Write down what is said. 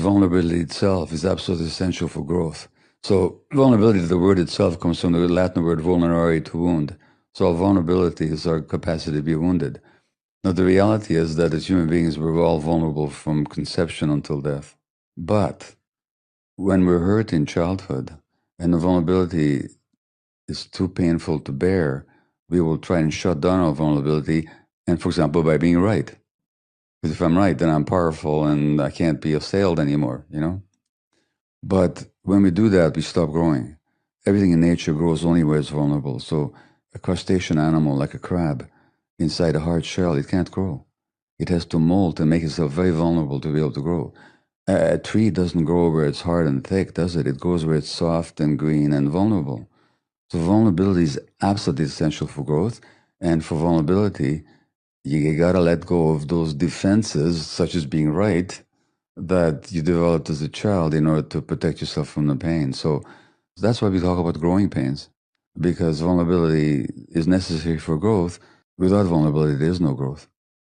vulnerability itself is absolutely essential for growth. So vulnerability, the word itself, comes from the Latin word vulnerare, to wound. So vulnerability is our capacity to be wounded. Now, the reality is that as human beings, we're all vulnerable from conception until death. But when we're hurt in childhood and the vulnerability is too painful to bear, we will try and shut down our vulnerability, and for example, by being right. Because if I'm right, then I'm powerful and I can't be assailed anymore, you know? But when we do that, we stop growing. Everything in nature grows only where it's vulnerable. So a crustacean animal like a crab inside a hard shell, it can't grow. It has to molt and make itself very vulnerable to be able to grow. A tree doesn't grow where it's hard and thick, does it? It grows where it's soft and green and vulnerable. So vulnerability is absolutely essential for growth. And for vulnerability, you gotta let go of those defenses, such as being right, that you developed as a child in order to protect yourself from the pain. So that's why we talk about growing pains, because vulnerability is necessary for growth. Without vulnerability, there is no growth.